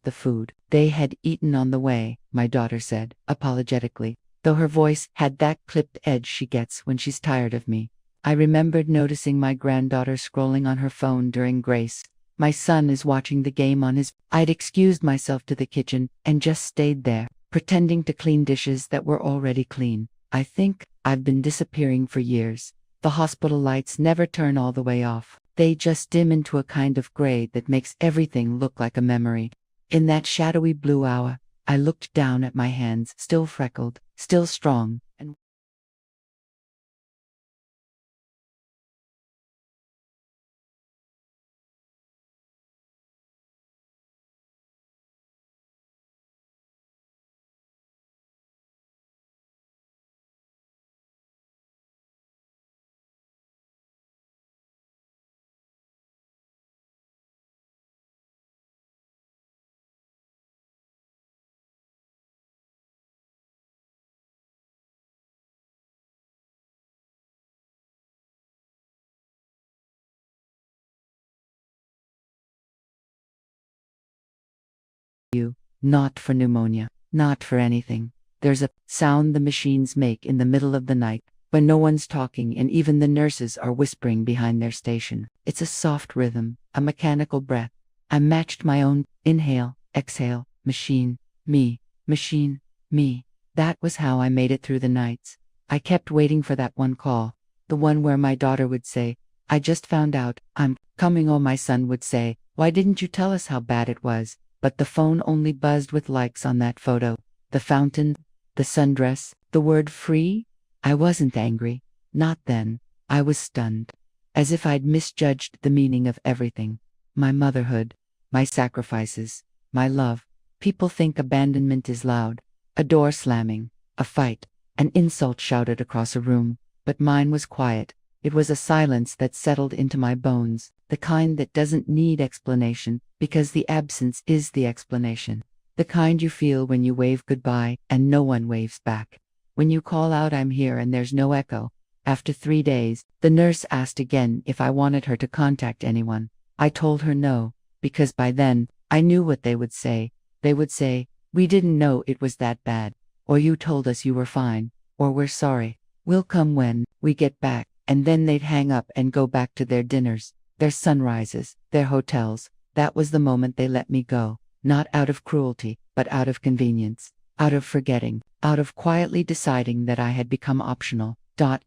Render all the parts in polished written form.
finished the food. They had eaten on the way, my daughter said, apologetically, though her voice had that clipped edge she gets when she's tired of me. I remembered noticing my granddaughter scrolling on her phone during grace. My son is watching the game on his. I'd excused myself to the kitchen and just stayed there, pretending to clean dishes that were already clean. I think I've been disappearing for years. The hospital lights never turn all the way off. They just dim into a kind of gray that makes everything look like a memory. In that shadowy blue hour, I looked down at my hands, still freckled, still strong, and not for pneumonia, not for anything. There's a sound the machines make in the middle of the night, when no one's talking and even the nurses are whispering behind their station. It's a soft rhythm, a mechanical breath. I matched my own inhale, exhale, machine, me, machine, me. That was how I made it through the nights. I kept waiting for that one call, the one where my daughter would say, "I just found out, I'm coming," or my son would say, "Why didn't you tell us how bad it was?" But the phone only buzzed with likes on that photo. The fountain, the sundress, the word free. I wasn't angry. Not then. I was stunned. As if I'd misjudged the meaning of everything. My motherhood, my sacrifices, my love. People think abandonment is loud. A door slamming, a fight, an insult shouted across a room. But mine was quiet. It was a silence that settled into my bones, the kind that doesn't need explanation, because the absence is the explanation. The kind you feel when you wave goodbye and no one waves back. When you call out, "I'm here," and there's no echo. After 3 days, the nurse asked again if I wanted her to contact anyone. I told her no, because by then, I knew what they would say. They would say, "We didn't know it was that bad," or "You told us you were fine," or "We're sorry. We'll come when we get back." And then they'd hang up and go back to their dinners, their sunrises, their hotels. That was the moment they let me go, not out of cruelty, but out of convenience, out of forgetting, out of quietly deciding that I had become optional.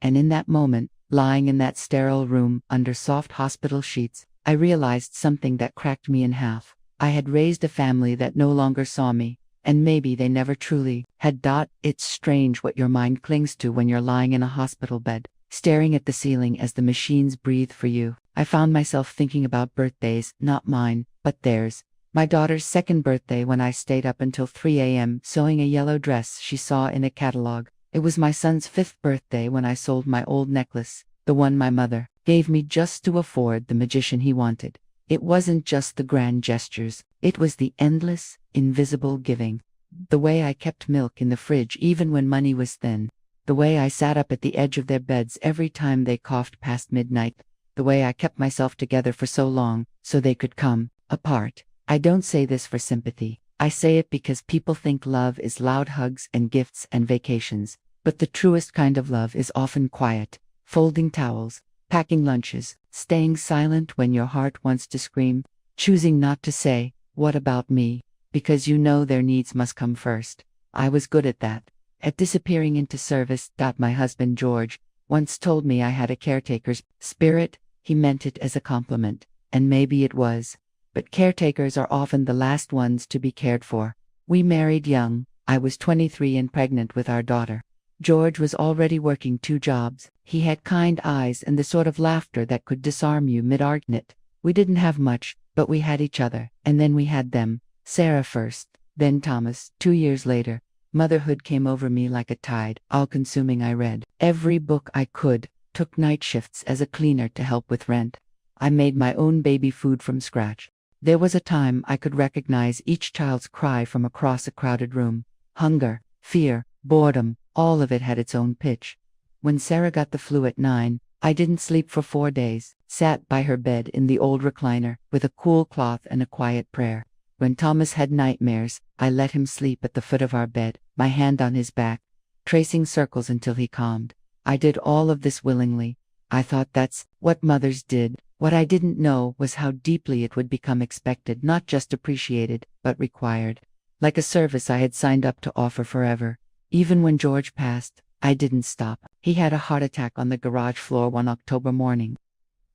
And in that moment, lying in that sterile room under soft hospital sheets, I realized something that cracked me in half. I had raised a family that no longer saw me, and maybe they never truly had. It's strange what your mind clings to when you're lying in a hospital bed, staring at the ceiling as the machines breathe for you. I found myself thinking about birthdays, not mine, but theirs. My daughter's 2nd birthday when I stayed up until 3 a.m. sewing a yellow dress she saw in a catalog. It was my son's 5th birthday when I sold my old necklace, the one my mother gave me just to afford the magician he wanted. It wasn't just the grand gestures, it was the endless, invisible giving. The way I kept milk in the fridge even when money was thin. The way I sat up at the edge of their beds every time they coughed past midnight. The way I kept myself together for so long, so they could come apart. I don't say this for sympathy. I say it because people think love is loud hugs and gifts and vacations. But the truest kind of love is often quiet. Folding towels, packing lunches, staying silent when your heart wants to scream, choosing not to say, "What about me?" because you know their needs must come first. I was good at that. At disappearing into service. My husband George once told me I had a caretaker's spirit. He meant it as a compliment, and maybe it was. But caretakers are often the last ones to be cared for. We married young. I was 23 and pregnant with our daughter. George was already working 2 jobs. He had kind eyes and the sort of laughter that could disarm you mid-argument. We didn't have much, but we had each other, and then we had them. Sarah first, then Thomas. 2 years later, motherhood came over me like a tide, all-consuming. I read every book I could, took night shifts as a cleaner to help with rent. I made my own baby food from scratch. There was a time I could recognize each child's cry from across a crowded room. Hunger, fear, boredom, all of it had its own pitch. When Sarah got the flu at 9, I didn't sleep for 4 days, sat by her bed in the old recliner, with a cool cloth and a quiet prayer. When Thomas had nightmares, I let him sleep at the foot of our bed, my hand on his back, tracing circles until he calmed. I did all of this willingly. I thought that's what mothers did. What I didn't know was how deeply it would become expected, not just appreciated, but required. Like a service I had signed up to offer forever. Even when George passed, I didn't stop. He had a heart attack on the garage floor one October morning.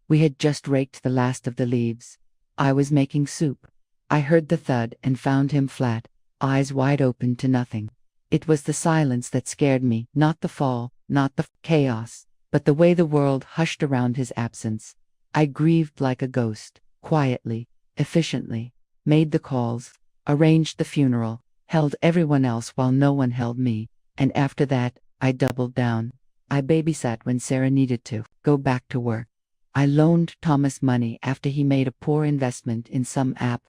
We had just raked the last of the leaves. I was making soup. I heard the thud and found him flat, eyes wide open to nothing. It was the silence that scared me, not the fall, not the chaos, but the way the world hushed around his absence. I grieved like a ghost, quietly, efficiently, made the calls, arranged the funeral, held everyone else while no one held me, and after that, I doubled down. I babysat when Sarah needed to go back to work. I loaned Thomas money after he made a poor investment in some app.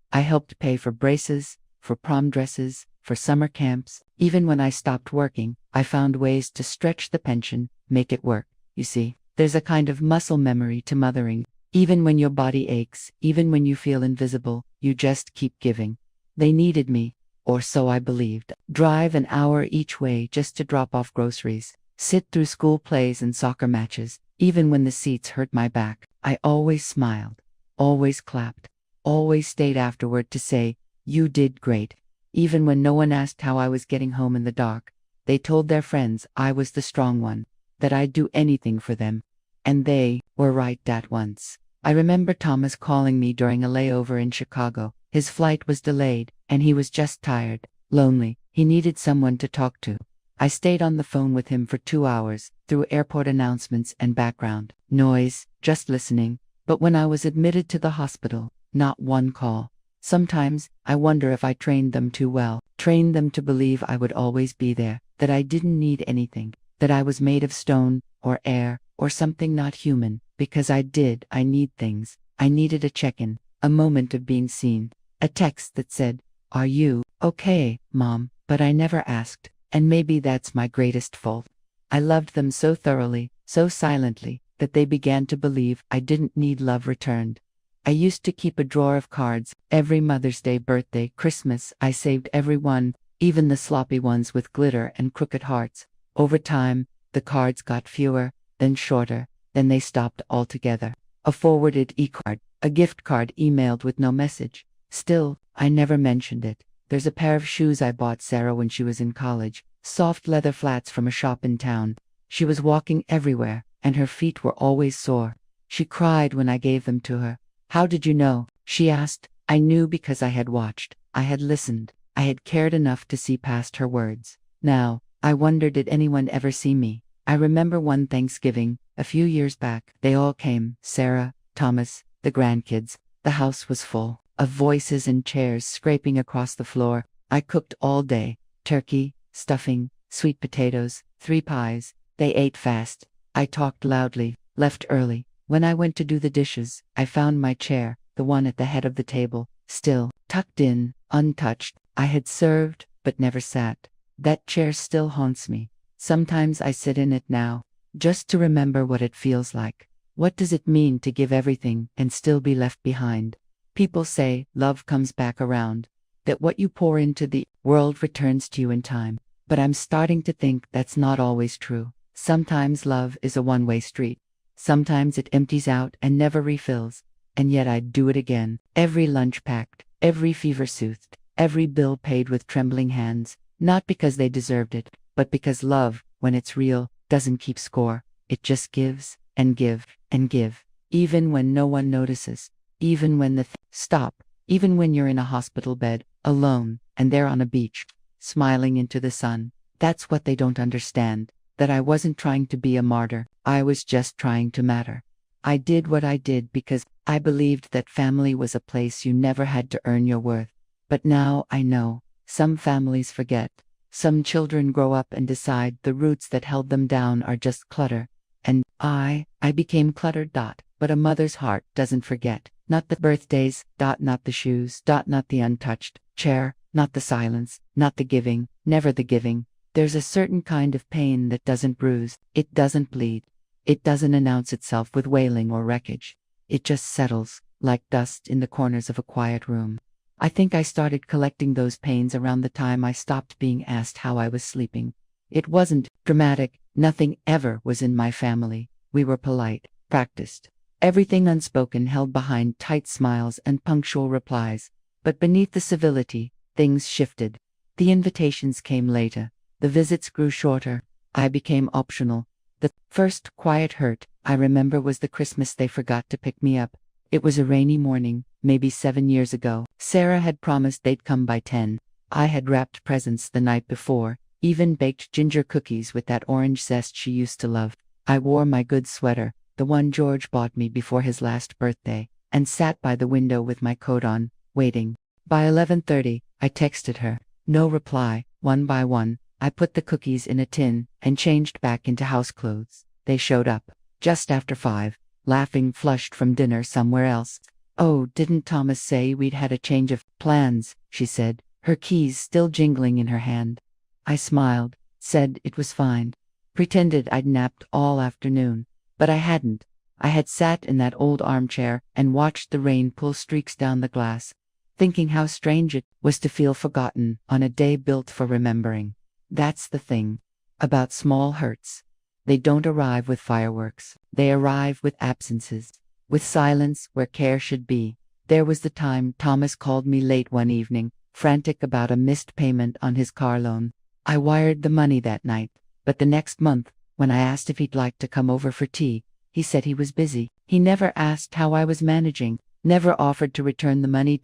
I helped pay for braces, for prom dresses, for summer camps. Even when I stopped working, I found ways to stretch the pension, make it work. You see, there's a kind of muscle memory to mothering. Even when your body aches, even when you feel invisible, you just keep giving. They needed me, or so I believed. Drive an hour each way just to drop off groceries. Sit through school plays and soccer matches. Even when the seats hurt my back, I always smiled, always clapped, always stayed afterward to say, "You did great." Even when no one asked how I was getting home in the dark, they told their friends I was the strong one, that I'd do anything for them. And they were right that once. I remember Thomas calling me during a layover in Chicago. His flight was delayed, and he was just tired, lonely. He needed someone to talk to. I stayed on the phone with him for 2 hours, through airport announcements and background noise, just listening. But when I was admitted to the hospital, not one call. Sometimes, I wonder if I trained them too well, trained them to believe I would always be there, that I didn't need anything, that I was made of stone, or air, or something not human, because I did. I need things. I needed a check-in, a moment of being seen, a text that said, "Are you okay, Mom?" But I never asked. And maybe that's my greatest fault. I loved them so thoroughly, so silently, that they began to believe I didn't need love returned. I used to keep a drawer of cards. Every Mother's Day, birthday, Christmas, I saved every one, even the sloppy ones with glitter and crooked hearts. Over time, the cards got fewer, then shorter, then they stopped altogether. A forwarded e-card, a gift card emailed with no message. Still, I never mentioned it. There's a pair of shoes I bought Sarah when she was in college, soft leather flats from a shop in town. She was walking everywhere, and her feet were always sore. She cried when I gave them to her. "How did you know?" she asked. I knew because I had watched, I had listened, I had cared enough to see past her words. Now, I wonder, did anyone ever see me? I remember one Thanksgiving, a few years back. They all came, Sarah, Thomas, the grandkids. The house was full of voices and chairs scraping across the floor. I cooked all day. Turkey, stuffing, sweet potatoes, 3 pies. They ate fast. I talked loudly, left early. When I went to do the dishes, I found my chair, the one at the head of the table, still, tucked in, untouched. I had served, but never sat. That chair still haunts me. Sometimes I sit in it now, just to remember what it feels like. What does it mean to give everything and still be left behind? People say love comes back around, that what you pour into the world returns to you in time. But I'm starting to think that's not always true. Sometimes love is a one-way street. Sometimes it empties out and never refills. And yet I'd do it again. Every lunch packed, every fever soothed, every bill paid with trembling hands. Not because they deserved it, but because love, when it's real, doesn't keep score. It just gives, and give, and give. Even when no one notices. Even when stop. Even when you're in a hospital bed, alone, and they're on a beach, smiling into the sun. That's what they don't understand. That I wasn't trying to be a martyr. I was just trying to matter. I did what I did because I believed that family was a place you never had to earn your worth. But now I know. Some families forget. Some children grow up and decide the roots that held them down are just clutter. And I became cluttered. But a mother's heart doesn't forget. Not the birthdays, not the shoes, not the untouched chair, not the silence, not the giving, never the giving. There's a certain kind of pain that doesn't bruise, it doesn't bleed. It doesn't announce itself with wailing or wreckage. It just settles, like dust in the corners of a quiet room. I think I started collecting those pains around the time I stopped being asked how I was sleeping. It wasn't dramatic, nothing ever was in my family. We were polite, practiced. Everything unspoken held behind tight smiles and punctual replies. But beneath the civility, things shifted. The invitations came later. The visits grew shorter. I became optional. The first quiet hurt, I remember, was the Christmas they forgot to pick me up. It was a rainy morning, maybe 7 years ago. Sarah had promised they'd come by 10. I had wrapped presents the night before, even baked ginger cookies with that orange zest she used to love. I wore my good sweater, the one George bought me before his last birthday, and sat by the window with my coat on, waiting. By 11:30, I texted her. No reply. One by one, I put the cookies in a tin and changed back into house clothes. They showed up just after 5, laughing, flushed from dinner somewhere else. "Oh, didn't Thomas say we'd had a change of plans?" she said, her keys still jingling in her hand. I smiled, said it was fine, pretended I'd napped all afternoon. But I hadn't. I had sat in that old armchair and watched the rain pull streaks down the glass, thinking how strange it was to feel forgotten on a day built for remembering. That's the thing about small hurts. They don't arrive with fireworks. They arrive with absences, with silence where care should be. There was the time Thomas called me late one evening, frantic about a missed payment on his car loan. I wired the money that night, but the next month, when I asked if he'd like to come over for tea, he said he was busy. He never asked how I was managing, never offered to return the money.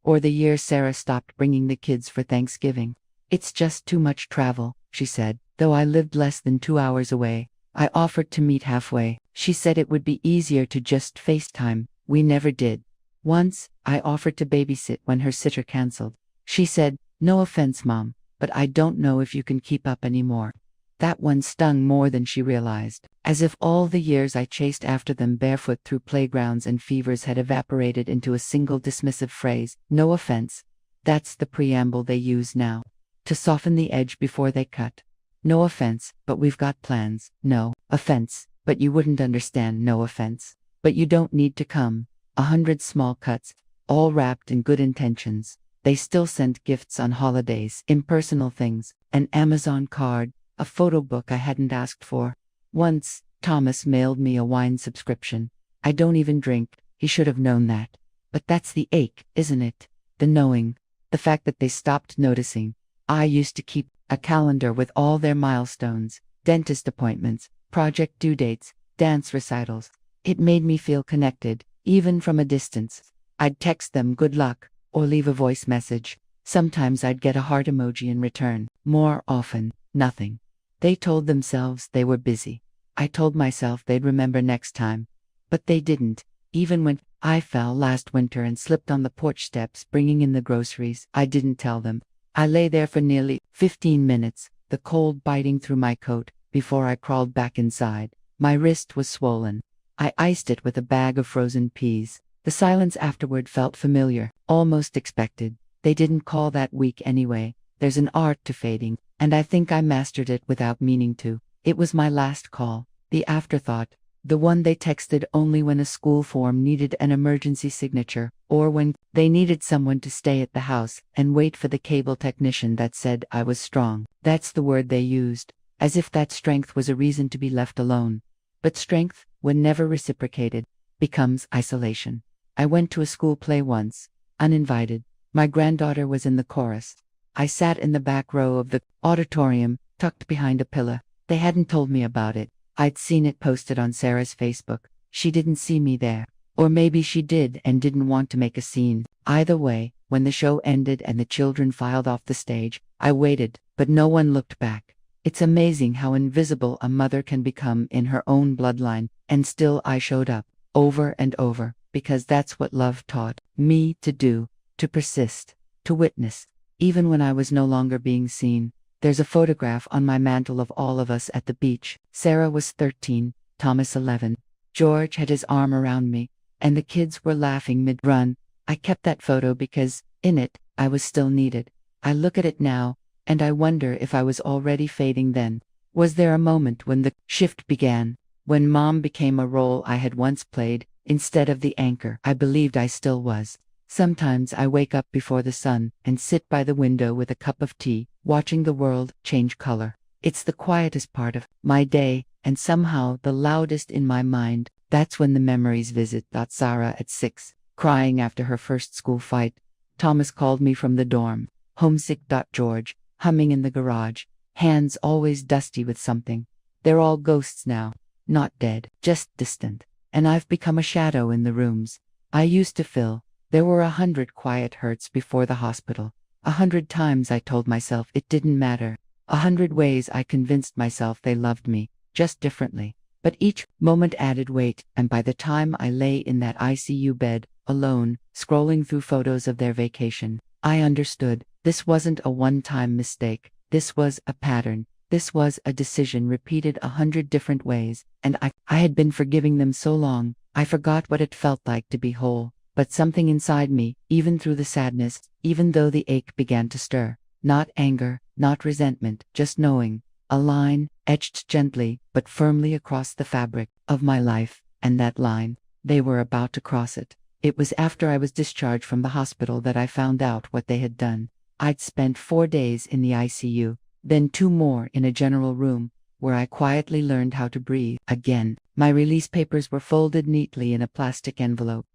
Or the year Sarah stopped bringing the kids for Thanksgiving. "It's just too much travel," she said, though I lived less than 2 hours away. I offered to meet halfway. She said it would be easier to just FaceTime. We never did. Once, I offered to babysit when her sitter canceled. She said, "No offense, Mom, but I don't know if you can keep up anymore." That one stung more than she realized, as if all the years I chased after them barefoot through playgrounds and fevers had evaporated into a single dismissive phrase, "No offense." That's the preamble they use now, to soften the edge before they cut. "No offense, but we've got plans." "No offense, but you wouldn't understand." "No offense, but you don't need to come." 100 small cuts, all wrapped in good intentions. They still sent gifts on holidays, impersonal things, an Amazon card, a photo book I hadn't asked for. Once, Thomas mailed me a wine subscription. I don't even drink. He should have known that. But that's the ache, isn't it? The knowing. The fact that they stopped noticing. I used to keep a calendar with all their milestones, dentist appointments, project due dates, dance recitals. It made me feel connected, even from a distance. I'd text them good luck, or leave a voice message. Sometimes I'd get a heart emoji in return. More often, nothing. They told themselves they were busy. I told myself they'd remember next time. But they didn't. Even when I fell last winter and slipped on the porch steps bringing in the groceries, I didn't tell them. I lay there for nearly 15 minutes, the cold biting through my coat, before I crawled back inside. My wrist was swollen. I iced it with a bag of frozen peas. The silence afterward felt familiar, almost expected. They didn't call that weak anyway. There's an art to fading, and I think I mastered it without meaning to. It was my last call, the afterthought, the one they texted only when a school form needed an emergency signature, or when they needed someone to stay at the house and wait for the cable technician that said I was strong. That's the word they used, as if that strength was a reason to be left alone. But strength, when never reciprocated, becomes isolation. I went to a school play once, uninvited. My granddaughter was in the chorus. I sat in the back row of the auditorium, tucked behind a pillar. They hadn't told me about it. I'd seen it posted on Sarah's Facebook. She didn't see me there. Or maybe she did and didn't want to make a scene. Either way, when the show ended and the children filed off the stage, I waited, but no one looked back. It's amazing how invisible a mother can become in her own bloodline, and still I showed up, over and over, because that's what love taught me to do, to persist, to witness. Even when I was no longer being seen. There's a photograph on my mantle of all of us at the beach. Sarah was 13, Thomas 11. George had his arm around me, and the kids were laughing mid-run. I kept that photo because, in it, I was still needed. I look at it now, and I wonder if I was already fading then. Was there a moment when the shift began, when Mom became a role I had once played, instead of the anchor I believed I still was? Sometimes I wake up before the sun and sit by the window with a cup of tea, watching the world change color. It's the quietest part of my day, and somehow the loudest in my mind. That's when the memories visit. Sarah at 6, crying after her first school fight. Thomas called me from the dorm, homesick. George, humming in the garage, hands always dusty with something. They're all ghosts now, not dead, just distant. And I've become a shadow in the rooms I used to fill. There were 100 quiet hurts before the hospital. 100 times I told myself it didn't matter. 100 ways I convinced myself they loved me, just differently. But each moment added weight, and by the time I lay in that ICU bed, alone, scrolling through photos of their vacation, I understood this wasn't a one-time mistake. This was a pattern. This was a decision repeated 100 different ways, and I had been forgiving them so long, I forgot what it felt like to be whole. But something inside me, even through the sadness, even though the ache began to stir, not anger, not resentment, just knowing, a line, etched gently but firmly across the fabric of my life, and that line, they were about to cross it. It was after I was discharged from the hospital that I found out what they had done. I'd spent 4 days in the ICU, then 2 more in a general room, where I quietly learned how to breathe again. My release papers were folded neatly in a plastic envelope.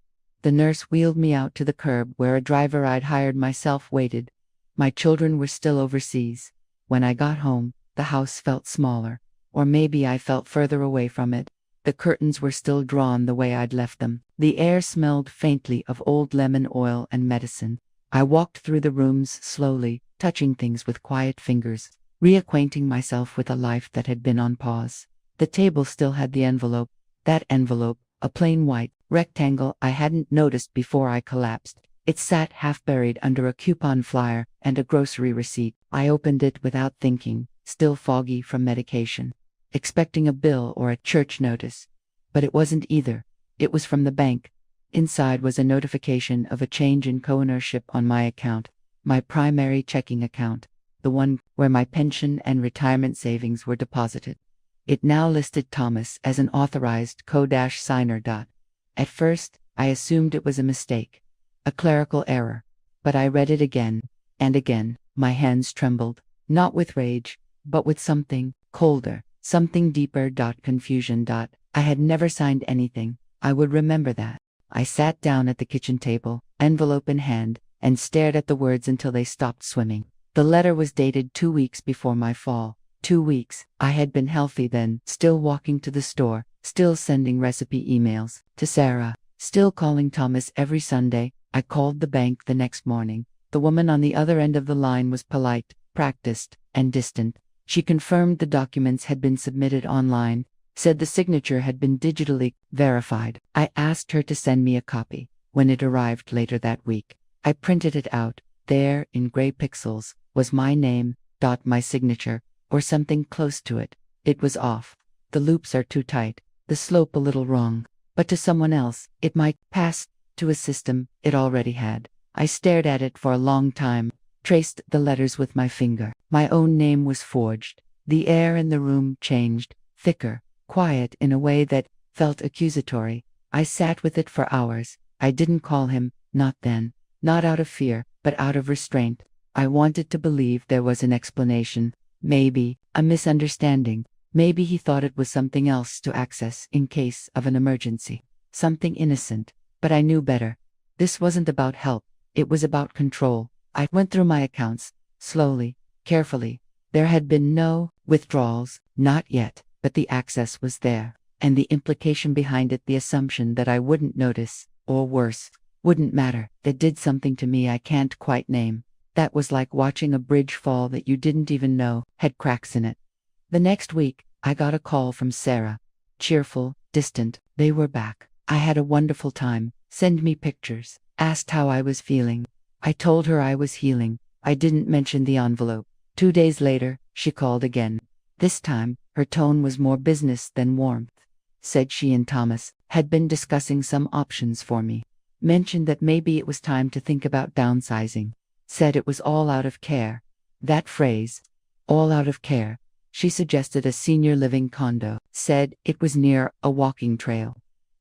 The nurse wheeled me out to the curb where a driver I'd hired myself waited. My children were still overseas. When I got home, the house felt smaller, or maybe I felt further away from it. The curtains were still drawn the way I'd left them. The air smelled faintly of old lemon oil and medicine. I walked through the rooms slowly, touching things with quiet fingers, reacquainting myself with a life that had been on pause. The table still had the envelope. That envelope, a plain white rectangle I hadn't noticed before I collapsed. It sat half-buried under a coupon flyer and a grocery receipt. I opened it without thinking, still foggy from medication, expecting a bill or a church notice. But it wasn't either. It was from the bank. Inside was a notification of a change in co-ownership on my account, my primary checking account, the one where my pension and retirement savings were deposited. It now listed Thomas as an authorized co-signer. At first, I assumed it was a mistake, a clerical error, but I read it again and again. My hands trembled, not with rage, but with something colder, something deeper. Confusion. I had never signed anything. I would remember that. I sat down at the kitchen table, envelope in hand, and stared at the words until they stopped swimming. The letter was dated 2 weeks before my fall. 2 weeks. I had been healthy then, still walking to the store, still sending recipe emails to Sarah, still calling Thomas every Sunday. I called the bank the next morning. The woman on the other end of the line was polite, practiced, and distant. She confirmed the documents had been submitted online, said the signature had been digitally verified. I asked her to send me a copy. When it arrived later that week, I printed it out. There, in gray pixels, was my name, my signature, or something close to it. It was off. The loops are too tight, the slope a little wrong. But to someone else, it might pass. To a system, it already had. I stared at it for a long time, traced the letters with my finger. My own name was forged. The air in the room changed, thicker, quiet in a way that felt accusatory. I sat with it for hours. I didn't call him, not then, not out of fear, but out of restraint. I wanted to believe there was an explanation, maybe a misunderstanding. Maybe he thought it was something else to access in case of an emergency. Something innocent. But I knew better. This wasn't about help. It was about control. I went through my accounts, slowly, carefully. There had been no withdrawals, not yet, but the access was there. And the implication behind it, the assumption that I wouldn't notice, or worse, wouldn't matter, that did something to me I can't quite name. That was like watching a bridge fall that you didn't even know had cracks in it. The next week, I got a call from Sarah. Cheerful, distant. They were back. I had a wonderful time. Send me pictures. Asked how I was feeling. I told her I was healing. I didn't mention the envelope. 2 days later, she called again. This time, her tone was more business than warmth. Said she and Thomas had been discussing some options for me. Mentioned that maybe it was time to think about downsizing. Said it was all out of care. That phrase, all out of care. She suggested a senior living condo. Said it was near a walking trail.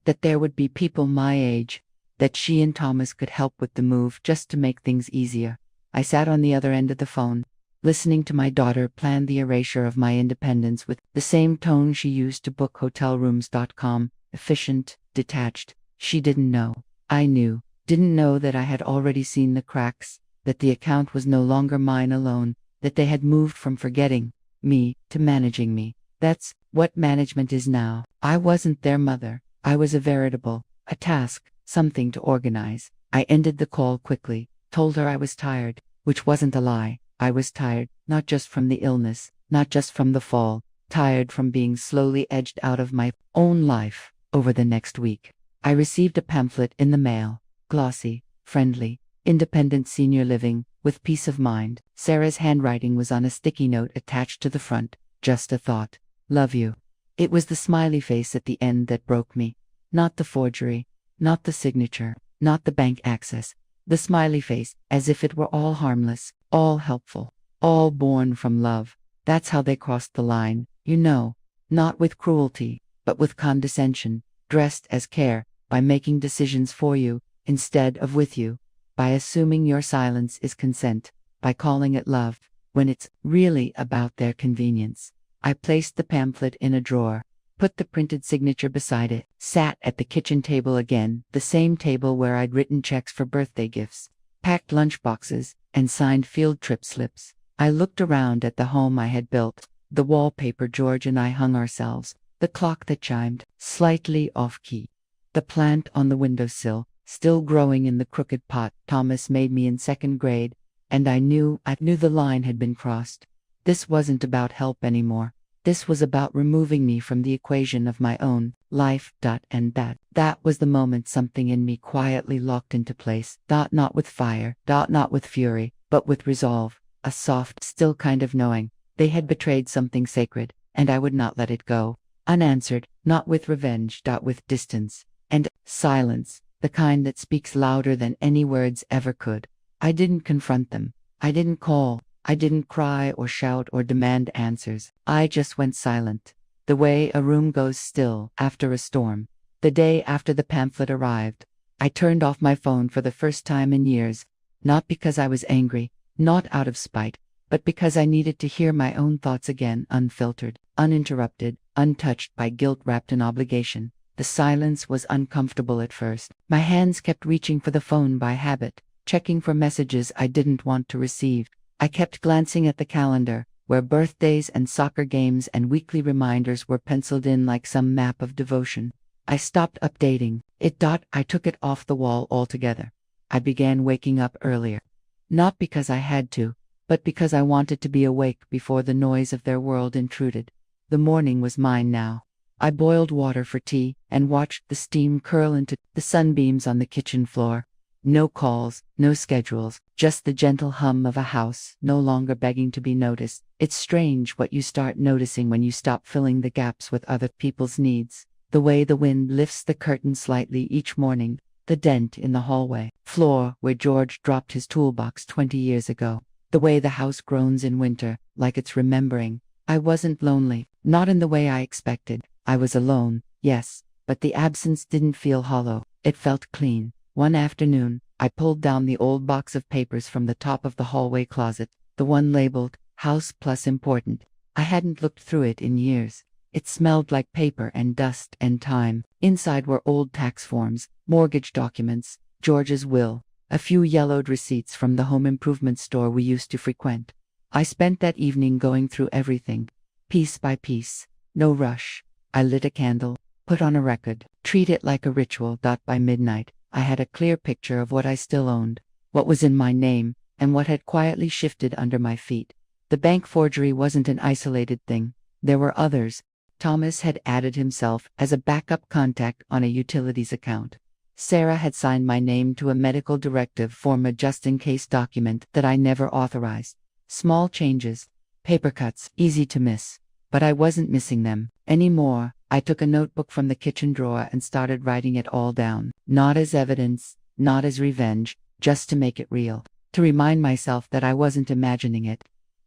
That there would be people my age. that she and Thomas could help with the move just to make things easier. I sat on the other end of the phone, listening to my daughter plan the erasure of my independence with the same tone she used to book hotelrooms.com, efficient, detached. She didn't know. I knew. Didn't know that I had already seen the cracks, that the account was no longer mine alone, that they had moved from forgetting me to managing me. That's what management is now. I wasn't their mother. I was a task, something to organize. I ended the call quickly, told her I was tired, which wasn't a lie. I was tired, not just from the illness, not just from the fall, tired from being slowly edged out of my own life. Over the next week, I received a pamphlet in the mail, glossy, friendly, independent senior living, with peace of mind. Sarah's handwriting was on a sticky note attached to the front. Just a thought. Love you. It was the smiley face at the end that broke me. Not the forgery, not the signature, not the bank access. The smiley face, as if it were all harmless, all helpful, all born from love. That's how they crossed the line, you know. Not with cruelty, but with condescension, dressed as care, by making decisions for you, instead of with you, by assuming your silence is consent, by calling it love, when it's really about their convenience. I placed the pamphlet in a drawer, put the printed signature beside it, sat at the kitchen table again, the same table where I'd written checks for birthday gifts, packed lunchboxes, and signed field trip slips. I looked around at the home I had built, the wallpaper George and I hung ourselves, the clock that chimed, slightly off-key, the plant on the windowsill, still growing in the crooked pot Thomas made me in second grade, and I knew the line had been crossed. This wasn't about help anymore. This was about removing me from the equation of my own life. And that was the moment something in me quietly locked into place. Not with fire, not with fury, but with resolve, a soft, still kind of knowing. They had betrayed something sacred, and I would not let it go. Unanswered, not with revenge, with distance. And silence, the kind that speaks louder than any words ever could. I didn't confront them. I didn't call. I didn't cry or shout or demand answers. I just went silent, the way a room goes still after a storm. The day after the pamphlet arrived, I turned off my phone for the first time in years, not because I was angry, not out of spite, but because I needed to hear my own thoughts again, unfiltered, uninterrupted, untouched by guilt wrapped in obligation. The silence was uncomfortable at first. My hands kept reaching for the phone by habit, checking for messages I didn't want to receive. I kept glancing at the calendar, where birthdays and soccer games and weekly reminders were penciled in like some map of devotion. I stopped updating it. I took it off the wall altogether. I began waking up earlier. Not because I had to, but because I wanted to be awake before the noise of their world intruded. The morning was mine now. I boiled water for tea and watched the steam curl into the sunbeams on the kitchen floor. No calls, no schedules, just the gentle hum of a house no longer begging to be noticed. It's strange what you start noticing when you stop filling the gaps with other people's needs. The way the wind lifts the curtain slightly each morning, the dent in the hallway floor where George dropped his toolbox 20 years ago, the way the house groans in winter, like it's remembering. I wasn't lonely, not in the way I expected. I was alone, yes, but the absence didn't feel hollow. It felt clean. One afternoon, I pulled down the old box of papers from the top of the hallway closet, the one labeled, House Plus Important. I hadn't looked through it in years. It smelled like paper and dust and time. Inside were old tax forms, mortgage documents, George's will, a few yellowed receipts from the home improvement store we used to frequent. I spent that evening going through everything, piece by piece. No rush. I lit a candle, put on a record, treat it like a ritual. By midnight, I had a clear picture of what I still owned, what was in my name, and what had quietly shifted under my feet. The bank forgery wasn't an isolated thing. There were others. Thomas had added himself as a backup contact on a utilities account. Sarah had signed my name to a medical directive form, a just-in-case document that I never authorized. Small changes, paper cuts, easy to miss. But I wasn't missing them anymore. I took a notebook from the kitchen drawer and started writing it all down. Not as evidence, not as revenge, just to make it real. To remind myself that I wasn't imagining it.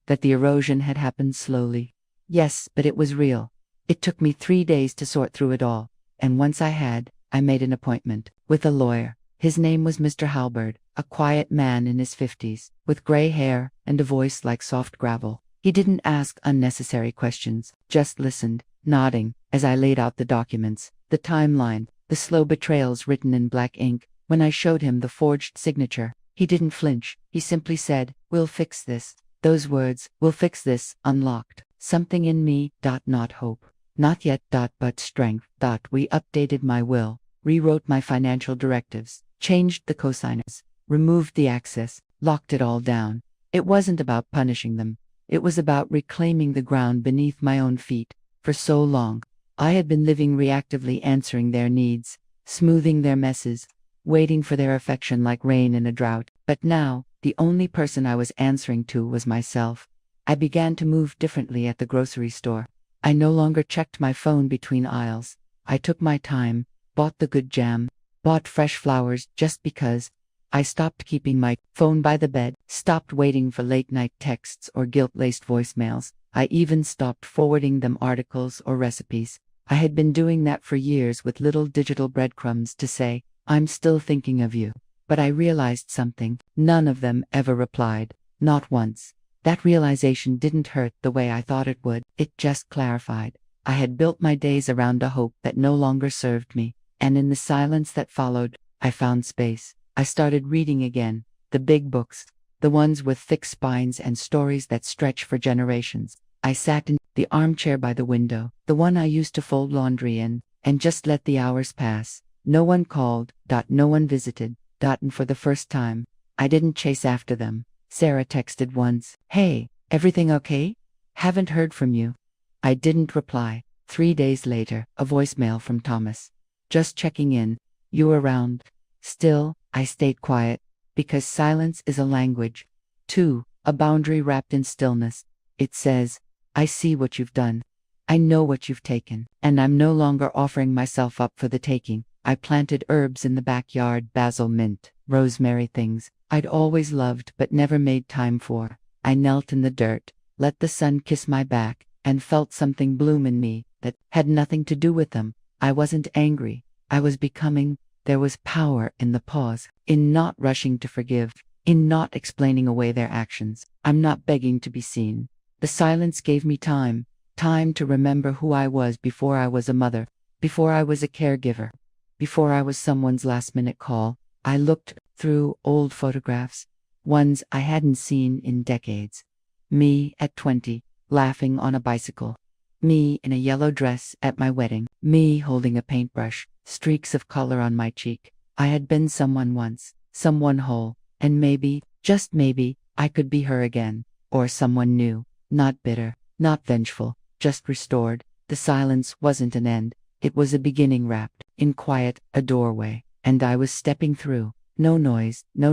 That the erosion had happened slowly. Yes, but it was real. It took me 3 days to sort through it all. And once I had, I made an appointment with a lawyer. His name was Mr. Halberd, a quiet man in his 50s, with gray hair and a voice like soft gravel. He didn't ask unnecessary questions, just listened, nodding, as I laid out the documents, the timeline, the slow betrayals written in black ink. When I showed him the forged signature, he didn't flinch. He simply said, "We'll fix this." Those words, "we'll fix this," unlocked something in me. Not hope. Not yet. But strength. We updated my will, rewrote my financial directives, changed the cosigners, removed the access, locked it all down. It wasn't about punishing them. It was about reclaiming the ground beneath my own feet. For so long, I had been living reactively, answering their needs, smoothing their messes, waiting for their affection like rain in a drought. But now, the only person I was answering to was myself. I began to move differently at the grocery store. I no longer checked my phone between aisles. I took my time, bought the good jam, bought fresh flowers just because. I stopped keeping my phone by the bed, stopped waiting for late-night texts or guilt-laced voicemails. I even stopped forwarding them articles or recipes. I had been doing that for years with little digital breadcrumbs to say, "I'm still thinking of you." But I realized something. None of them ever replied. Not once. That realization didn't hurt the way I thought it would. It just clarified. I had built my days around a hope that no longer served me. And in the silence that followed, I found space. I started reading again. The big books. The ones with thick spines and stories that stretch for generations. I sat in the armchair by the window, the one I used to fold laundry in, and just let the hours pass. No one called. No one visited. And for the first time, I didn't chase after them. Sarah texted once, "Hey, everything okay? Haven't heard from you." I didn't reply. 3 days later, a voicemail from Thomas. "Just checking in. You around?" Still, I stayed quiet, because silence is a language. 2. A boundary wrapped in stillness. It says, "I see what you've done. I know what you've taken, and I'm no longer offering myself up for the taking." I planted herbs in the backyard, basil, mint, rosemary, things I'd always loved but never made time for. I knelt in the dirt, let the sun kiss my back, and felt something bloom in me that had nothing to do with them. I wasn't angry. I was becoming. There was power in the pause, in not rushing to forgive, in not explaining away their actions. I'm not begging to be seen. The silence gave me time to remember who I was before I was a mother, before I was a caregiver. Before I was someone's last-minute call. I looked through old photographs, ones I hadn't seen in decades. Me at 20, laughing on a bicycle. Me in a yellow dress at my wedding. Me holding a paintbrush, streaks of color on my cheek. I had been someone once, someone whole, and maybe, just maybe, I could be her again, or someone new, not bitter, not vengeful, just restored. The silence wasn't an end. It was a beginning, wrapped in quiet, a doorway, and I was stepping through. No noise, no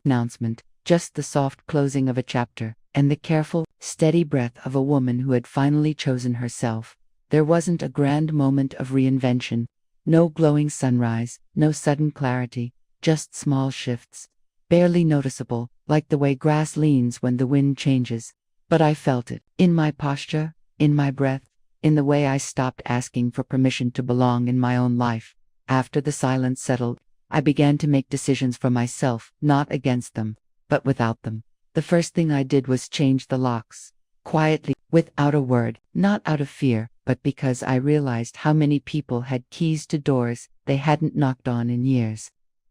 announcement, just the soft closing of a chapter, and the careful, steady breath of a woman who had finally chosen herself. There wasn't a grand moment of reinvention, no glowing sunrise, no sudden clarity, just small shifts, barely noticeable, like the way grass leans when the wind changes. But I felt it, in my posture, in my breath, in the way I stopped asking for permission to belong in my own life. After the silence settled, I began to make decisions for myself, not against them, but without them. The first thing I did was change the locks. Quietly, without a word, not out of fear, but because I realized how many people had keys to doors they hadn't knocked on in years.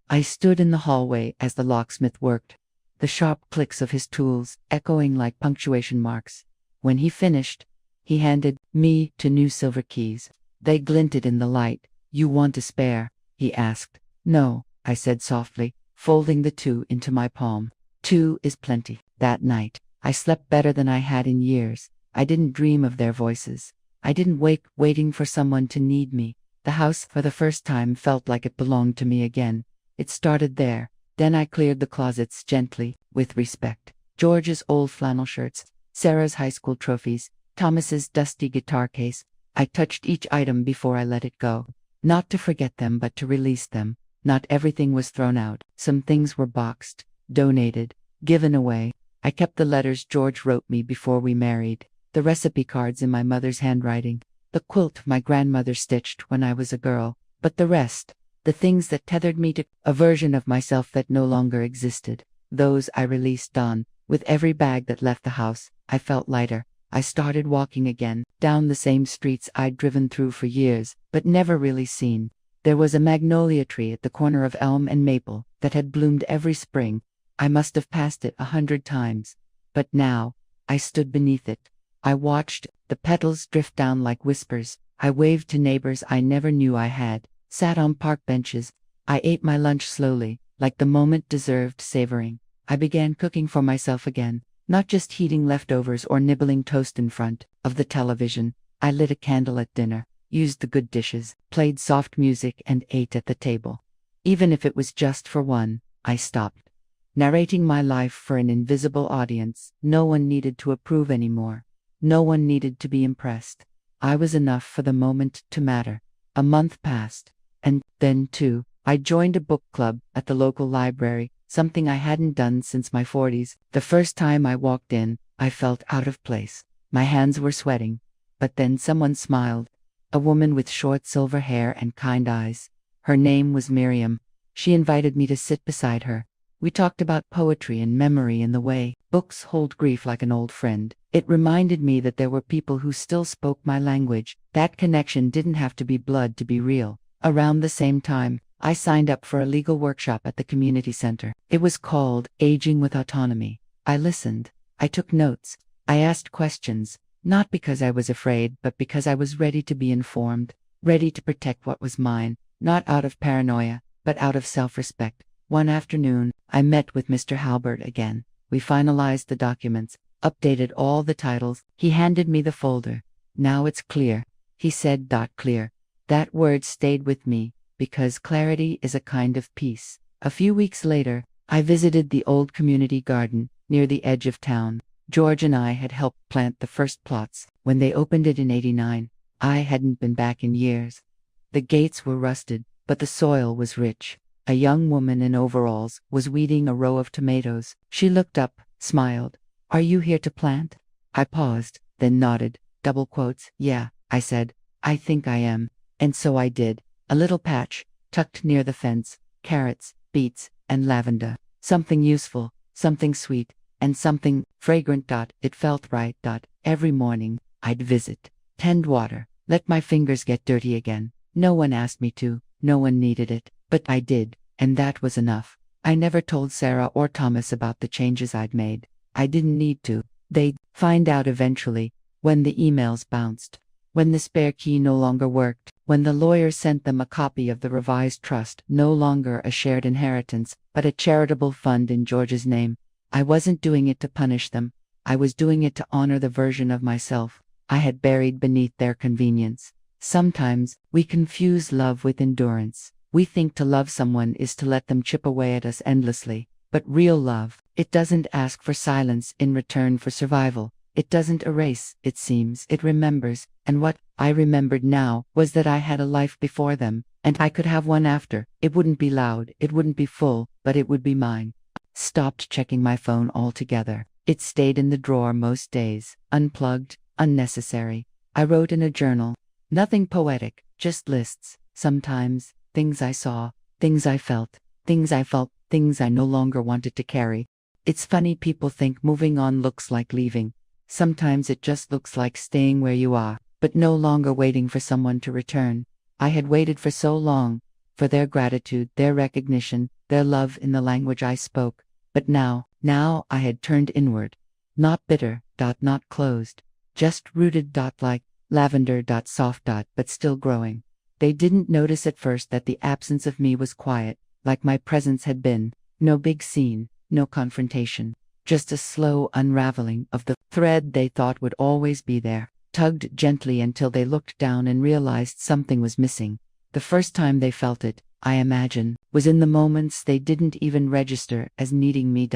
I stood in the hallway as the locksmith worked, the sharp clicks of his tools echoing like punctuation marks. When he finished, he handed me 2 new silver keys. They glinted in the light. "You want a spare?" he asked. "No," I said softly, folding the 2 into my palm. 2 is plenty. That night, I slept better than I had in years. I didn't dream of their voices. I didn't wake waiting for someone to need me. The house, for the first time, felt like it belonged to me again. It started there. Then I cleared the closets gently, with respect. George's old flannel shirts, Sarah's high school trophies, Thomas's dusty guitar case. I touched each item before I let it go. Not to forget them, but to release them. Not everything was thrown out. Some things were boxed, donated, given away. I kept the letters George wrote me before we married, the recipe cards in my mother's handwriting, the quilt my grandmother stitched when I was a girl. But the rest, the things that tethered me to a version of myself that no longer existed. Those I released on. With every bag that left the house, I felt lighter. I started walking again, down the same streets I'd driven through for years, but never really seen. There was a magnolia tree at the corner of Elm and Maple that had bloomed every spring. I must have passed it 100 times. But now, I stood beneath it. I watched the petals drift down like whispers. I waved to neighbors I never knew I had, sat on park benches. I ate my lunch slowly, like the moment deserved savoring. I began cooking for myself again, not just heating leftovers or nibbling toast in front of the television. I lit a candle at dinner, used the good dishes, played soft music, and ate at the table. Even if it was just for one, I stopped. Narrating my life for an invisible audience, no one needed to approve anymore. No one needed to be impressed. I was enough for the moment to matter. A month passed. And then, too, I joined a book club at the local library, something I hadn't done since my 40s. The first time I walked in, I felt out of place. My hands were sweating. But then someone smiled. A woman with short silver hair and kind eyes. Her name was Miriam. She invited me to sit beside her. We talked about poetry and memory and the way books hold grief like an old friend. It reminded me that there were people who still spoke my language. That connection didn't have to be blood to be real. Around the same time, I signed up for a legal workshop at the community center. It was called Aging with Autonomy. I listened. I took notes. I asked questions, not because I was afraid, but because I was ready to be informed, ready to protect what was mine, not out of paranoia, but out of self-respect. One afternoon, I met with Mr. Halbert again. We finalized the documents, updated all the titles. He handed me the folder. Now it's clear. He said, "Clear." That word stayed with me, because clarity is a kind of peace. A few weeks later, I visited the old community garden near the edge of town. George and I had helped plant the first plots. When they opened it in '89, I hadn't been back in years. The gates were rusted, but the soil was rich. A young woman in overalls was weeding a row of tomatoes. She looked up, smiled. "Are you here to plant?" I paused, then nodded. Double quotes. "Yeah," I said. "I think I am." And so I did. A little patch, tucked near the fence, carrots, beets, and lavender. Something useful, something sweet, and something fragrant. It felt right. Every morning, I'd visit, tend water, let my fingers get dirty again. No one asked me to, no one needed it, but I did, and that was enough. I never told Sarah or Thomas about the changes I'd made. I didn't need to. They'd find out eventually, when the emails bounced, when the spare key no longer worked, when the lawyer sent them a copy of the revised trust, no longer a shared inheritance, but a charitable fund in George's name. I wasn't doing it to punish them. I was doing it to honor the version of myself I had buried beneath their convenience. Sometimes, we confuse love with endurance. We think to love someone is to let them chip away at us endlessly. But real love, it doesn't ask for silence in return for survival. It doesn't erase, it seems. It remembers. And what I remembered now was that I had a life before them, and I could have one after. It wouldn't be loud, it wouldn't be full, but it would be mine. Stopped checking my phone altogether. It stayed in the drawer most days, unplugged, unnecessary. I wrote in a journal. Nothing poetic, just lists. Sometimes, things I saw, things I felt, things I no longer wanted to carry. It's funny people think moving on looks like leaving. Sometimes it just looks like staying where you are, but no longer waiting for someone to return. I had waited for so long, for their gratitude, their recognition, their love in the language I spoke. But now I had turned inward. Not bitter, not closed. Just rooted, like lavender, soft, but still growing. They didn't notice at first that the absence of me was quiet, like my presence had been. No big scene, no confrontation. Just a slow unraveling of the thread they thought would always be there, tugged gently until they looked down and realized something was missing. The first time they felt it, I imagine, was in the moments they didn't even register as needing me.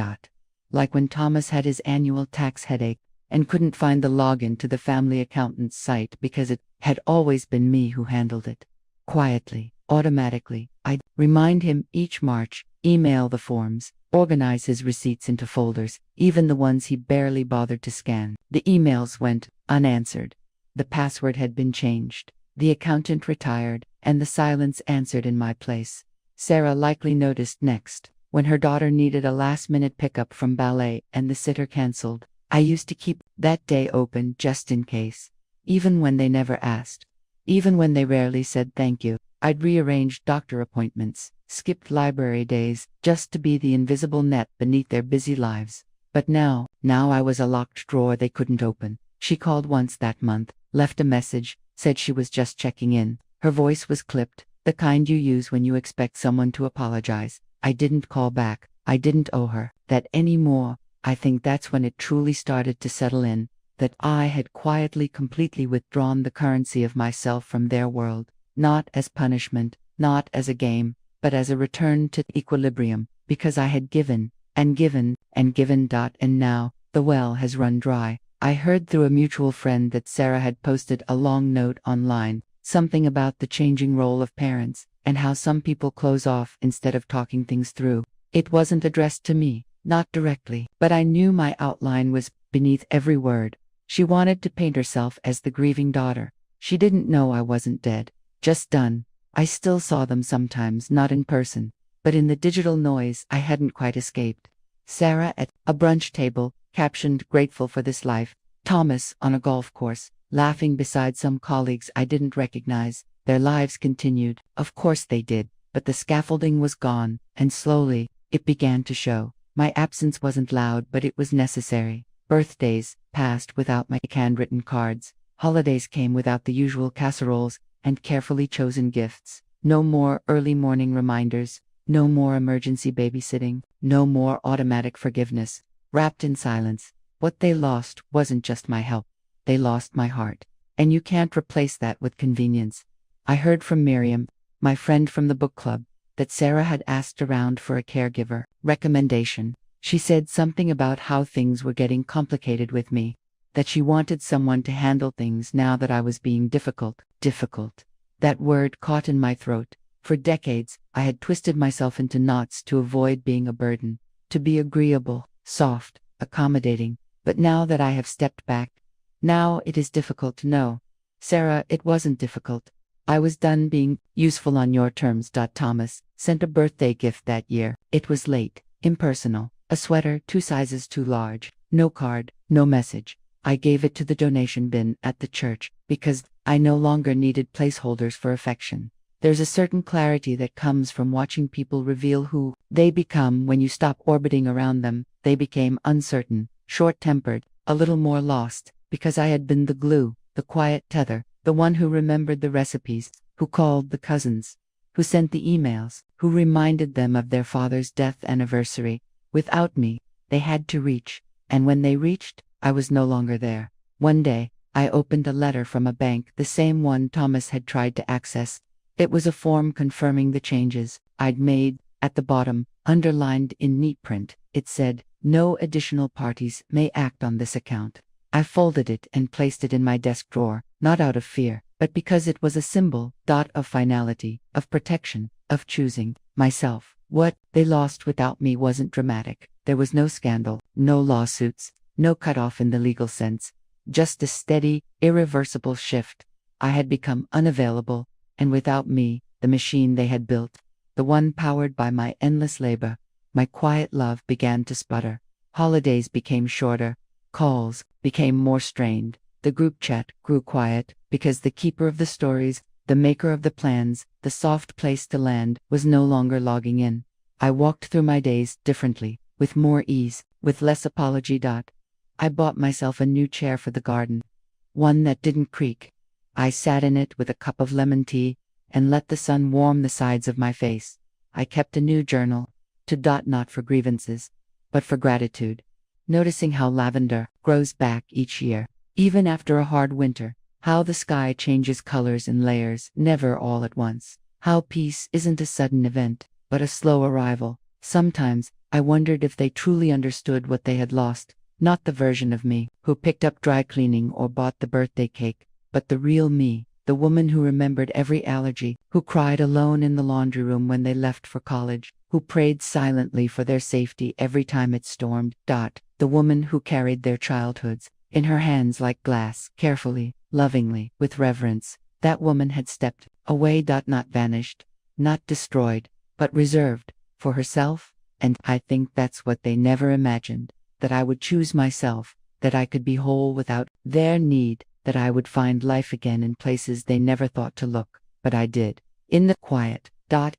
Like when Thomas had his annual tax headache and couldn't find the login to the family accountant's site because it had always been me who handled it. Quietly, automatically, I'd remind him each March, email the forms, organize his receipts into folders, even the ones he barely bothered to scan. The emails went unanswered. The password had been changed. The accountant retired, and the silence answered in my place. Sarah likely noticed next, when her daughter needed a last-minute pickup from ballet and the sitter cancelled. I used to keep that day open just in case. Even when they never asked. Even when they rarely said thank you. I'd rearranged doctor appointments, skipped library days, just to be the invisible net beneath their busy lives. But now I was a locked drawer they couldn't open. She called once that month, left a message, said she was just checking in. Her voice was clipped, the kind you use when you expect someone to apologize. I didn't call back. I didn't owe her that anymore. I think that's when it truly started to settle in, that I had quietly completely withdrawn the currency of myself from their world, not as punishment, not as a game, but as a return to equilibrium, because I had given, and given, and given. And now, the well has run dry. I heard through a mutual friend that Sarah had posted a long note online, something about the changing role of parents, and how some people close off instead of talking things through. It wasn't addressed to me, not directly, but I knew my outline was beneath every word. She wanted to paint herself as the grieving daughter. She didn't know I wasn't dead, just done. I still saw them sometimes, not in person, but in the digital noise I hadn't quite escaped. Sarah at a brunch table, captioned "Grateful for this life." Thomas on a golf course, laughing beside some colleagues I didn't recognize. Their lives continued. Of course they did, but the scaffolding was gone, and slowly, it began to show. My absence wasn't loud, but it was necessary. Birthdays passed without my handwritten cards. Holidays came without the usual casseroles and carefully chosen gifts. No more early morning reminders. No more emergency babysitting. No more automatic forgiveness. Wrapped in silence. What they lost wasn't just my help. They lost my heart. And you can't replace that with convenience. I heard from Miriam, my friend from the book club, that Sarah had asked around for a caregiver recommendation. She said something about how things were getting complicated with me, that she wanted someone to handle things now that I was being difficult. Difficult. That word caught in my throat. For decades, I had twisted myself into knots to avoid being a burden, to be agreeable, soft, accommodating. But now that I have stepped back, now it is difficult to know. Sarah, it wasn't difficult. I was done being useful on your terms. Thomas sent a birthday gift that year. It was late, impersonal, a sweater 2 sizes too large, no card, no message. I gave it to the donation bin at the church, because I no longer needed placeholders for affection. There's a certain clarity that comes from watching people reveal who they become when you stop orbiting around them. They became uncertain, short-tempered, a little more lost, because I had been the glue, the quiet tether, the one who remembered the recipes, who called the cousins, who sent the emails, who reminded them of their father's death anniversary. Without me, they had to reach, and when they reached, I was no longer there. One day, I opened a letter from a bank, the same one Thomas had tried to access. It was a form confirming the changes I'd made. At the bottom, underlined in neat print, it said, "No additional parties may act on this account." I folded it and placed it in my desk drawer, not out of fear, but because it was a symbol, of finality, of protection, of choosing myself. What they lost without me wasn't dramatic. There was no scandal, no lawsuits, no cutoff in the legal sense, just a steady, irreversible shift. I had become unavailable, and without me, the machine they had built, the one powered by my endless labor, my quiet love began to sputter. Holidays became shorter. Calls became more strained. The group chat grew quiet, because the keeper of the stories, the maker of the plans, the soft place to land, was no longer logging in. I walked through my days differently, with more ease, with less apology. I bought myself a new chair for the garden, one that didn't creak. I sat in it with a cup of lemon tea, and let the sun warm the sides of my face. I kept a new journal, not for grievances, but for gratitude, noticing how lavender grows back each year, even after a hard winter, how the sky changes colors in layers, never all at once, how peace isn't a sudden event, but a slow arrival. Sometimes, I wondered if they truly understood what they had lost, not the version of me who picked up dry cleaning or bought the birthday cake, but the real me, the woman who remembered every allergy, who cried alone in the laundry room when they left for college, who prayed silently for their safety every time it stormed. The woman who carried their childhoods in her hands like glass, carefully, lovingly, with reverence. That woman had stepped away. Not vanished, not destroyed, but reserved for herself. And I think that's what they never imagined, that I would choose myself, that I could be whole without their need, that I would find life again in places they never thought to look. But I did. In the quiet,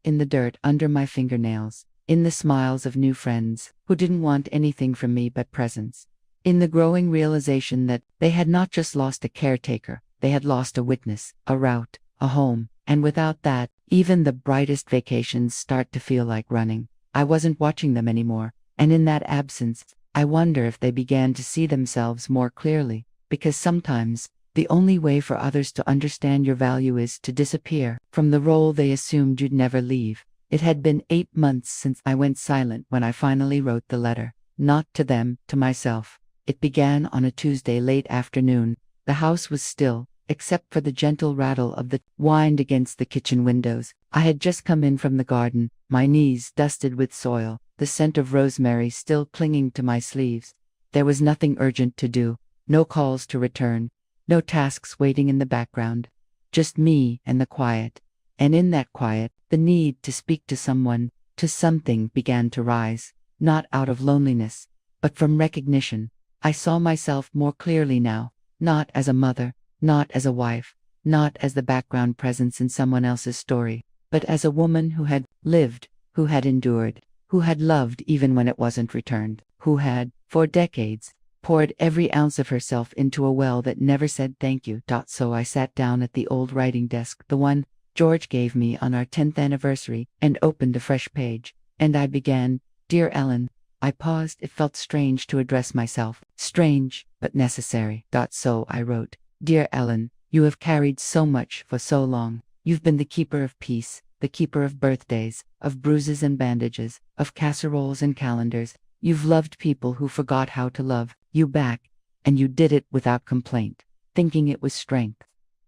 in the dirt under my fingernails, in the smiles of new friends who didn't want anything from me but presence, in the growing realization that they had not just lost a caretaker, they had lost a witness, a route, a home, and without that, even the brightest vacations start to feel like running. I wasn't watching them anymore, and in that absence, I wonder if they began to see themselves more clearly, because sometimes, the only way for others to understand your value is to disappear from the role they assumed you'd never leave. It had been 8 months since I went silent when I finally wrote the letter. Not to them, to myself. It began on a Tuesday late afternoon. The house was still, except for the gentle rattle of the wind against the kitchen windows. I had just come in from the garden, my knees dusted with soil, the scent of rosemary still clinging to my sleeves. There was nothing urgent to do, no calls to return, no tasks waiting in the background. Just me and the quiet. And in that quiet, the need to speak to someone, to something began to rise, not out of loneliness, but from recognition. I saw myself more clearly now, not as a mother, not as a wife, not as the background presence in someone else's story, but as a woman who had lived, who had endured, who had loved even when it wasn't returned, who had, for decades, poured every ounce of herself into a well that never said thank you. So I sat down at the old writing desk, the one George gave me on our 10th anniversary, and opened a fresh page, and I began, "Dear Ellen." I paused. It felt strange to address myself. Strange, but necessary. So I wrote, "Dear Ellen, you have carried so much for so long. You've been the keeper of peace, the keeper of birthdays, of bruises and bandages, of casseroles and calendars. You've loved people who forgot how to love you back, and you did it without complaint, thinking it was strength.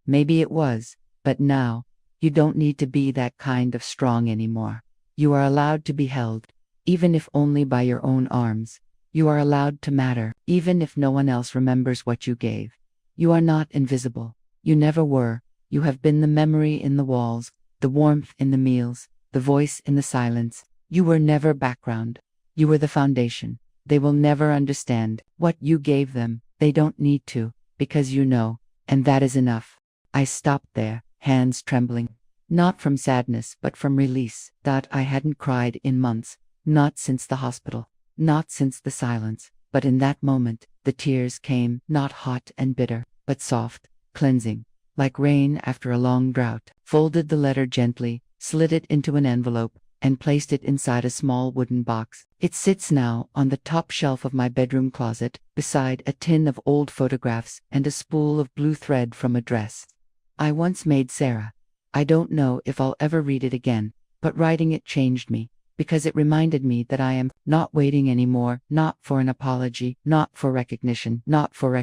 Maybe it was, but now, you don't need to be that kind of strong anymore. You are allowed to be held, even if only by your own arms. You are allowed to matter, even if no one else remembers what you gave. You are not invisible. You never were. You have been the memory in the walls, the warmth in the meals, the voice in the silence. You were never background. You were the foundation. They will never understand what you gave them. They don't need to, because you know, and that is enough." I stopped there, hands trembling. Not from sadness, but from release. I hadn't cried in months. Not since the hospital, not since the silence, but in that moment, the tears came, not hot and bitter, but soft, cleansing, like rain after a long drought. Folded the letter gently, slid it into an envelope, and placed it inside a small wooden box. It sits now on the top shelf of my bedroom closet, beside a tin of old photographs and a spool of blue thread from a dress I once made Sarah. I don't know if I'll ever read it again, but writing it changed me, because it reminded me that I am not waiting anymore, not for an apology, not for recognition, not for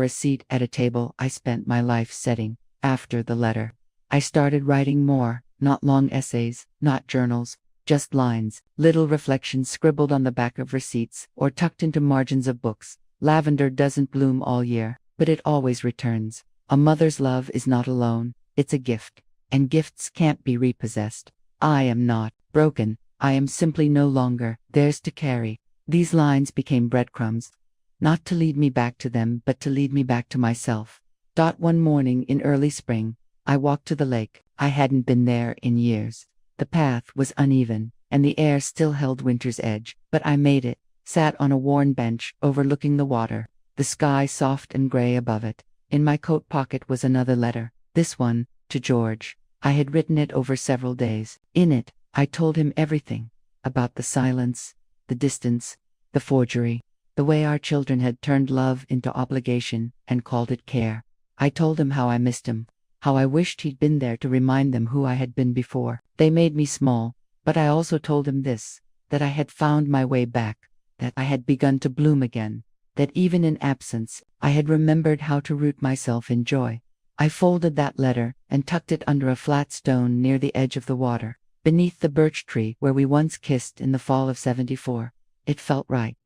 a seat at a table I spent my life setting. After the letter, I started writing more, not long essays, not journals, just lines, little reflections scribbled on the back of receipts or tucked into margins of books. Lavender doesn't bloom all year, but it always returns. A mother's love is not alone, it's a gift, and gifts can't be repossessed. I am not broken. I am simply no longer theirs to carry. These lines became breadcrumbs, not to lead me back to them, but to lead me back to myself. One morning in early spring, I walked to the lake. I hadn't been there in years. The path was uneven, and the air still held winter's edge, but I made it, sat on a worn bench overlooking the water, the sky soft and gray above it. In my coat pocket was another letter, this one, to George. I had written it over several days. In it, I told him everything, about the silence, the distance, the forgery, the way our children had turned love into obligation and called it care. I told him how I missed him, how I wished he'd been there to remind them who I had been before. They made me small, but I also told him this, that I had found my way back, that I had begun to bloom again, that even in absence, I had remembered how to root myself in joy. I folded that letter and tucked it under a flat stone near the edge of the water, beneath the birch tree where we once kissed in the fall of '74. It felt right.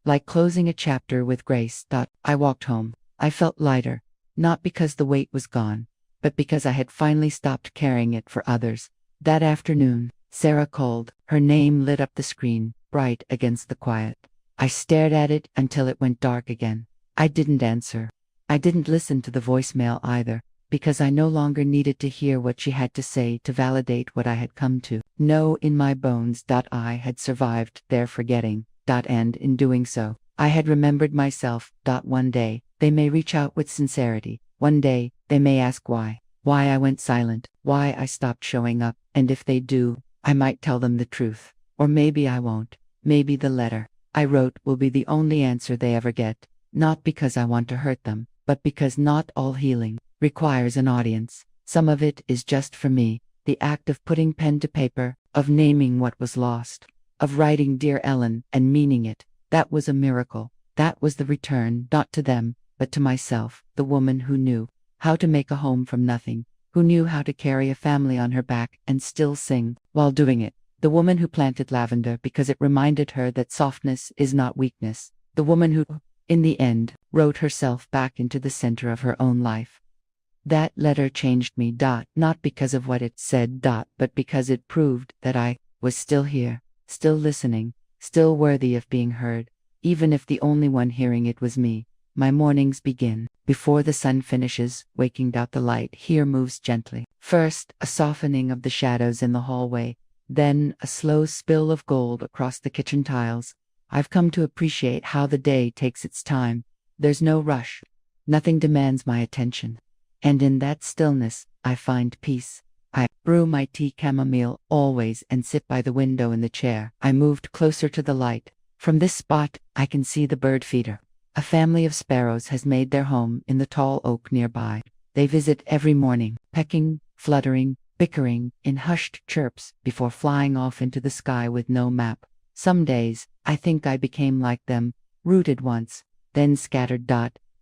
Like closing a chapter with grace. I walked home. I felt lighter, not because the weight was gone, but because I had finally stopped carrying it for others. That afternoon, Sarah called. Her name lit up the screen, bright against the quiet. I stared at it until it went dark again. I didn't answer. I didn't listen to the voicemail either, because I no longer needed to hear what she had to say to validate what I had come to know in my bones. I had survived their forgetting. And in doing so, I had remembered myself. One day, they may reach out with sincerity. One day, they may ask why I went silent, why I stopped showing up, and if they do, I might tell them the truth. Or maybe I won't. Maybe the letter I wrote will be the only answer they ever get, not because I want to hurt them, but because not all healing requires an audience. Some of it is just for me, the act of putting pen to paper, of naming what was lost, of writing Dear Ellen and meaning it. That was a miracle. That was the return, not to them, but to myself, the woman who knew how to make a home from nothing, who knew how to carry a family on her back and still sing while doing it. The woman who planted lavender because it reminded her that softness is not weakness. The woman who, in the end, wrote herself back into the center of her own life. That letter changed me. Not because of what it said. But because it proved that I was still here, still listening, still worthy of being heard, even if the only one hearing it was me. My mornings begin before the sun finishes waking. The light here moves gently. First, a softening of the shadows in the hallway, then a slow spill of gold across the kitchen tiles. I've come to appreciate how the day takes its time. There's no rush. Nothing demands my attention. And in that stillness, I find peace. I brew my tea chamomile always and sit by the window in the chair. I moved closer to the light. From this spot, I can see the bird feeder. A family of sparrows has made their home in the tall oak nearby. They visit every morning, pecking, fluttering, bickering in hushed chirps before flying off into the sky with no map. Some days, I think I became like them, rooted once, then scattered.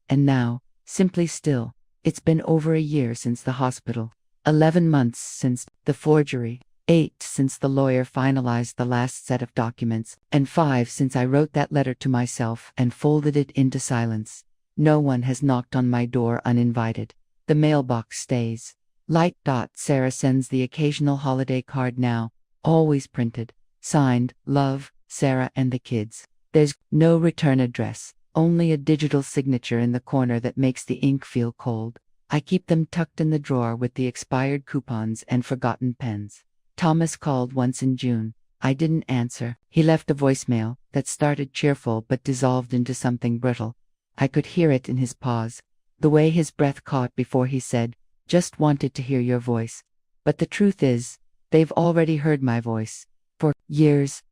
And now, simply still. It's been over a year since the hospital, 11 months since the forgery, 8 since the lawyer finalized the last set of documents, and 5 since I wrote that letter to myself and folded it into silence. No one has knocked on my door uninvited. The mailbox stays light. Sarah sends the occasional holiday card now, always printed, signed, Love, Sarah and the kids. There's no return address, only a digital signature in the corner that makes the ink feel cold. I keep them tucked in the drawer with the expired coupons and forgotten pens. Thomas called once in June. I didn't answer. He left a voicemail that started cheerful but dissolved into something brittle. I could hear it in his pause, the way his breath caught before he said, "Just wanted to hear your voice." But the truth is, they've already heard my voice. For years.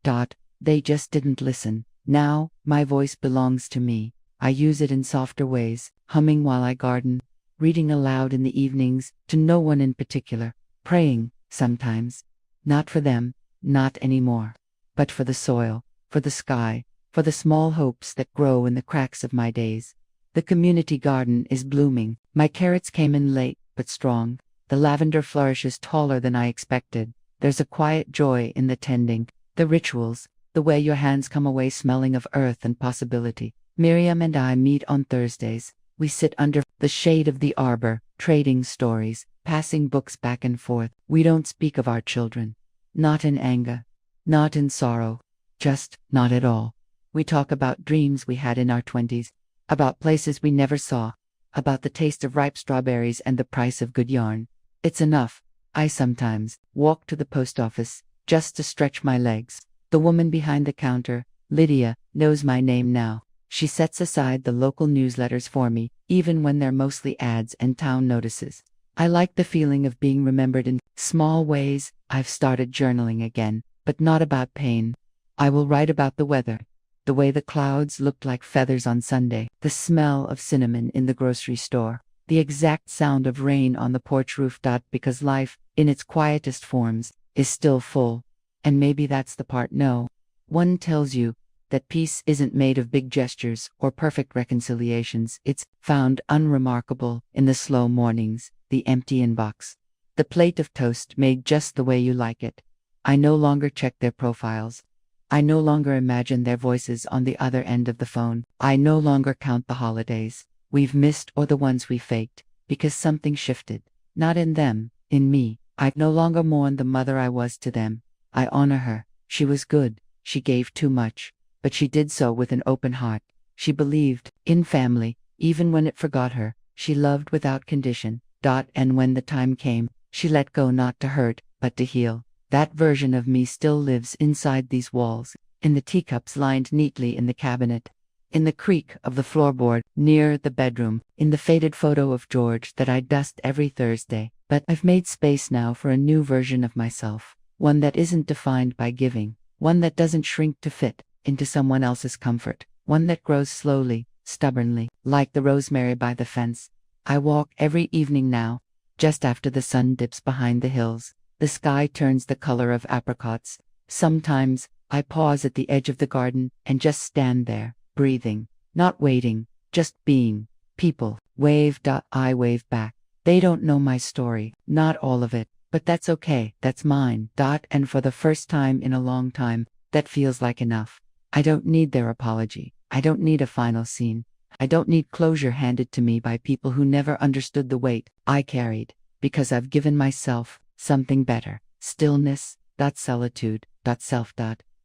They just didn't listen. Now, my voice belongs to me. I use it in softer ways, humming while I garden, reading aloud in the evenings, to no one in particular, praying, sometimes. Not for them, not anymore. But for the soil, for the sky, for the small hopes that grow in the cracks of my days. The community garden is blooming. My carrots came in late, but strong. The lavender flourishes taller than I expected. There's a quiet joy in the tending, the rituals, the way your hands come away smelling of earth and possibility. Miriam and I meet on Thursdays. We sit under the shade of the arbor, trading stories, passing books back and forth. We don't speak of our children. Not in anger. Not in sorrow. Just not at all. We talk about dreams we had in our 20s, about places we never saw, about the taste of ripe strawberries and the price of good yarn. It's enough. I sometimes walk to the post office just to stretch my legs. The woman behind the counter, Lydia, knows my name now. She sets aside the local newsletters for me, even when they're mostly ads and town notices. I like the feeling of being remembered in small ways. I've started journaling again, but not about pain. I will write about the weather, the way the clouds looked like feathers on Sunday, the smell of cinnamon in the grocery store, the exact sound of rain on the porch roof. Because life, in its quietest forms, is still full. And maybe that's the part no one tells you, that peace isn't made of big gestures or perfect reconciliations. It's found unremarkable in the slow mornings, the empty inbox, the plate of toast made just the way you like it. I no longer check their profiles. I no longer imagine their voices on the other end of the phone. I no longer count the holidays we've missed or the ones we faked, because something shifted. Not in them, in me. I no longer mourn the mother I was to them. I honor her. She was good. She gave too much. But she did so with an open heart. She believed in family, even when it forgot her. She loved without condition. And when the time came, she let go, not to hurt, but to heal. That version of me still lives inside these walls, in the teacups lined neatly in the cabinet, in the creak of the floorboard near the bedroom, in the faded photo of George that I dust every Thursday. But I've made space now for a new version of myself, one that isn't defined by giving, one that doesn't shrink to fit into someone else's comfort, one that grows slowly, stubbornly, like the rosemary by the fence. I walk every evening now, just after the sun dips behind the hills. The sky turns the color of apricots. Sometimes I pause at the edge of the garden and just stand there, breathing, not waiting, just being. People wave. I wave back. They don't know my story, not all of it, but that's okay, that's mine. And for the first time in a long time, that feels like enough. I don't need their apology. I don't need a final scene. I don't need closure handed to me by people who never understood the weight I carried, because I've given myself something better. Stillness, solitude, self.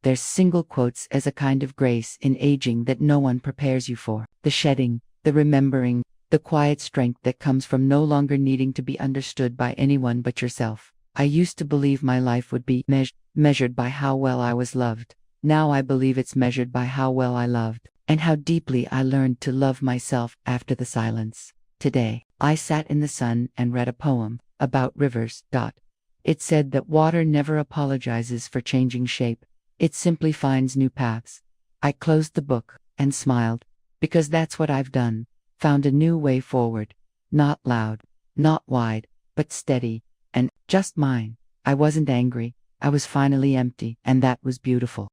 There's single quotes as a kind of grace in aging that no one prepares you for. The shedding, the remembering, the quiet strength that comes from no longer needing to be understood by anyone but yourself. I used to believe my life would be measured by how well I was loved. Now I believe it's measured by how well I loved, and how deeply I learned to love myself after the silence. Today, I sat in the sun and read a poem about rivers. It said that water never apologizes for changing shape. It simply finds new paths. I closed the book and smiled, because that's what I've done. Found a new way forward. Not loud, not wide, but steady, and just mine. I wasn't angry. I was finally empty, and that was beautiful.